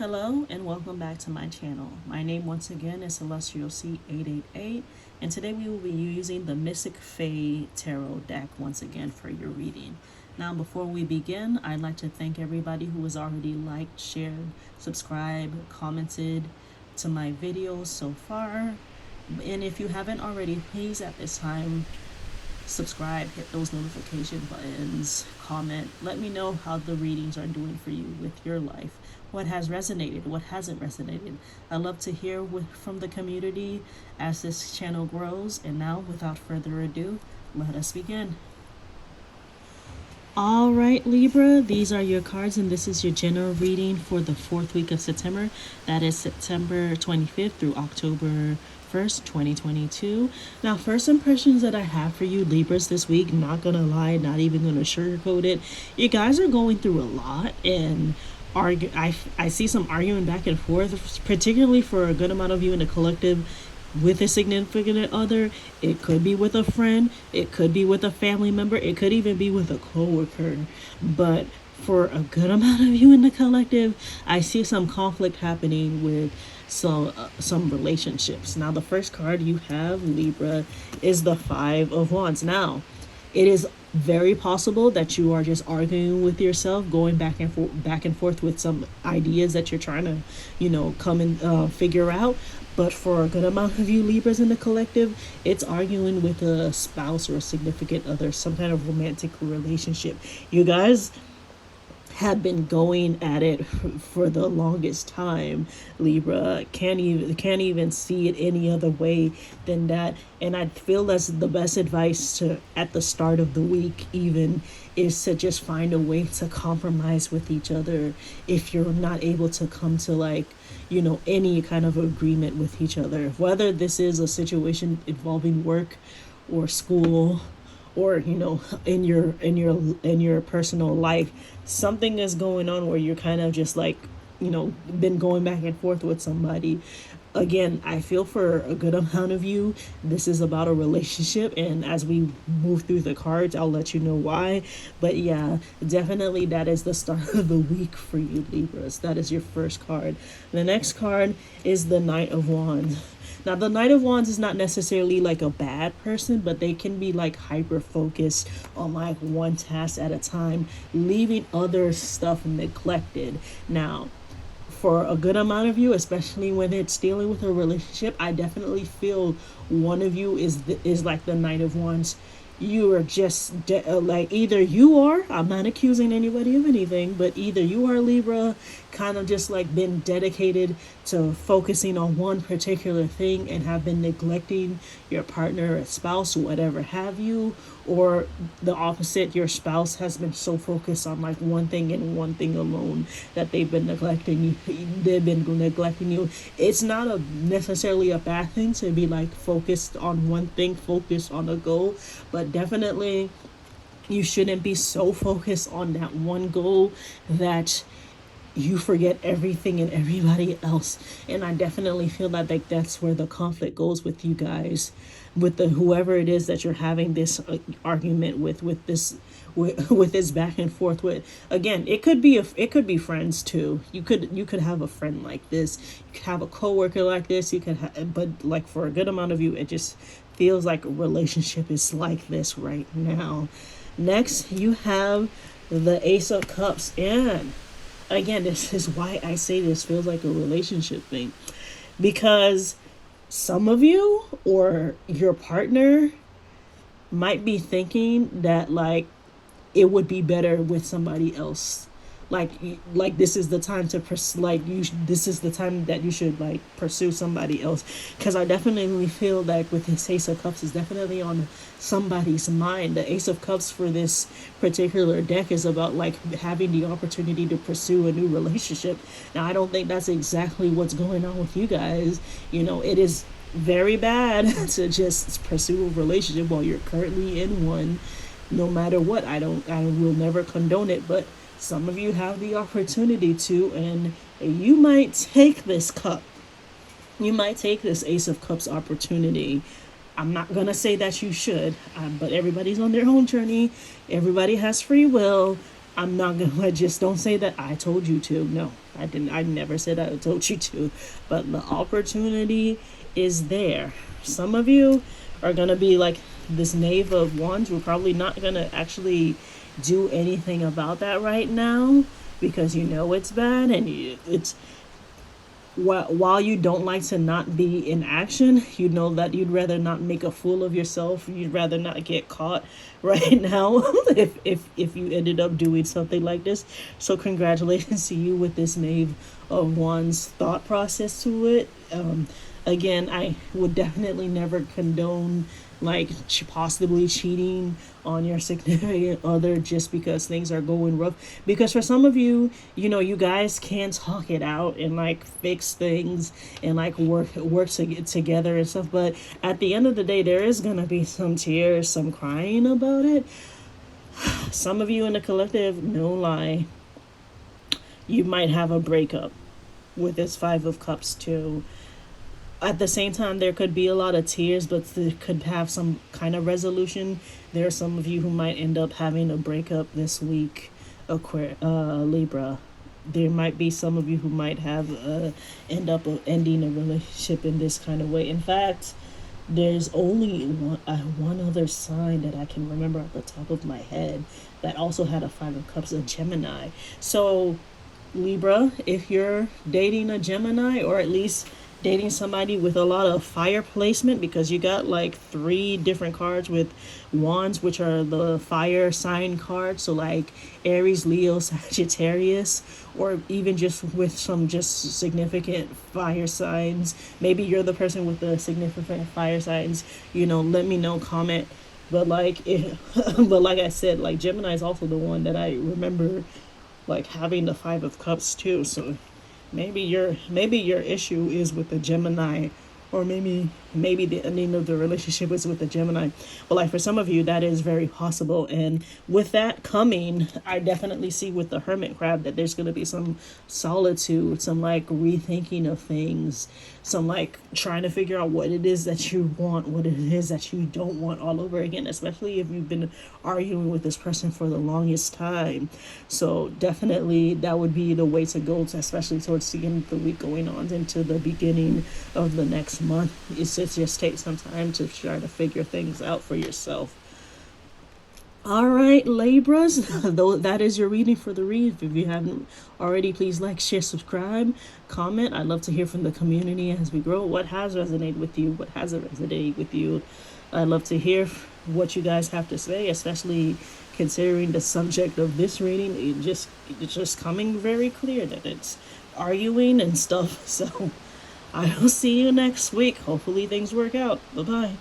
Hello and welcome back to my channel. My name once again is Celestial C888, and today we will be using the Mystic Fae Tarot deck once again for your reading. Now before we begin, I'd like to thank everybody who has already liked, shared, subscribed, commented to my videos so far. And if you haven't already, please at this time subscribe, hit those notification buttons, comment, let me know how the readings are doing for you with your life, what has resonated, what hasn't resonated. I love to hear from the community as this channel grows. And now without further ado, let us begin. All right, Libra, these are your cards, and this is your general reading for the 4th week of September. That is September 25th through October 1st, 2022. Now, first impressions that I have for you, Libras, this week, not gonna lie, not even gonna sugarcoat it. You guys are going through a lot, and I see some arguing back and forth, particularly for a good amount of you in the collective with a significant other. It could be with a friend, it could be with a family member, it could even be with a coworker. But for a good amount of you in the collective, I see some conflict happening with some relationships. Now, the first card you have, Libra, is the Five of Wands. Now, it is very possible that you are just arguing with yourself, going back and forth with some ideas that you're trying to, come and figure out. But for a good amount of you Libras in the collective, it's arguing with a spouse or a significant other, some kind of romantic relationship. You guys have been going at it for the longest time, Libra. Can't even see it any other way than that. And I feel that's the best advice at the start of the week even, is to just find a way to compromise with each other if you're not able to come to any kind of agreement with each other, whether this is a situation involving work or school or in your personal life. Something is going on where you're kind of just been going back and forth with somebody. Again, I feel for a good amount of you, this is about a relationship, and as we move through the cards, I'll let you know why. But yeah, definitely that is the start of the week for you, Libras. That is your first card. The next card is the Knight of Wands. Now, the Knight of Wands is not necessarily like a bad person, but they can be hyper focused on one task at a time, leaving other stuff neglected. Now, for a good amount of you, especially when it's dealing with a relationship, I definitely feel one of you is like the Knight of Wands. You are just either you are, I'm not accusing anybody of anything, but either you are Libra, kind of just been dedicated to focusing on one particular thing and have been neglecting your partner or spouse, whatever have you, or the opposite, your spouse has been so focused on one thing and one thing alone that they've been neglecting you. It's not necessarily a bad thing to be focused on one thing, focused on a goal, but definitely you shouldn't be so focused on that one goal that you forget everything and everybody else. And I definitely feel that that's where the conflict goes with you guys, with whoever it is that you're having this argument with this back and forth with. Again, it could be friends too. You could have a friend like this, you could have a coworker like this, but for a good amount of you, it just feels like a relationship is like this right now. Next, you have the Ace of Cups, and again, this is why I say this feels like a relationship thing, because some of you or your partner might be thinking that it would be better with somebody else. This is the time to this is the time that you should pursue somebody else, because I definitely feel with this Ace of Cups is definitely on somebody's mind. The Ace of Cups for this particular deck is about having the opportunity to pursue a new relationship. Now, I don't think that's exactly what's going on with you guys. It is very bad to just pursue a relationship while you're currently in one, no matter what. I will never condone it, but some of you have the opportunity to, and you might take this cup. You might take this Ace of Cups opportunity. I'm not going to say that you should, but everybody's on their own journey. Everybody has free will. I'm not going to just don't say that I told you to. No, I never said I told you to, but the opportunity is there. Some of you are gonna be like this Knave of Wands. We're probably not gonna actually do anything about that right now because you know it's bad and it's while you don't like to not be in action, you know that you'd rather not make a fool of yourself. You'd rather not get caught right now if you ended up doing something like this. So congratulations to you with this Knave of Wands thought process to it. Again, I would definitely never condone like possibly cheating on your significant other just because things are going rough, because for some of you, you know, you guys can talk it out and like fix things and like work to get together and stuff, but at the end of the day there is gonna be some tears, some crying about it. Some of you in the collective, no lie, you might have a breakup with this Five of Cups too. At the same time, there could be a lot of tears, but there could have some kind of resolution. There are some of you who might end up having a breakup this week, Libra. There might be some of you who might have end up ending a relationship in this kind of way. In fact, there's only one other sign that I can remember at the top of my head that also had a Five of Cups, a Gemini. So Libra, if you're dating a Gemini, or at least dating somebody with a lot of fire placement, because you got like 3 different cards with wands, which are the fire sign cards, so like Aries, Leo, Sagittarius, or even just with some just significant fire signs. Maybe you're the person with the significant fire signs, you know, let me know, comment. But like but like I said, like Gemini is also the one that I remember like having the Five of Cups too. So maybe your issue is with the Gemini, or maybe the ending of the relationship is with the Gemini. But like for some of you, that is very possible. And with that coming, I definitely see with the Hermit crab that there's going to be some solitude, some like rethinking of things, some like trying to figure out what it is that you want, what it is that you don't want all over again, especially if you've been arguing with this person for the longest time. So definitely that would be the way to go, to, especially towards the end of the week going on into the beginning of the next month, is to just take some time to try to figure things out for yourself. All right, Libras, though that is your reading for the read. If you haven't already, please like, share, subscribe, comment. I'd love to hear from the community as we grow. What has resonated with you? What hasn't resonated with you? I'd love to hear what you guys have to say, especially considering the subject of this reading. It's just coming very clear that it's arguing and stuff. So I will see you next week. Hopefully things work out. Bye-bye.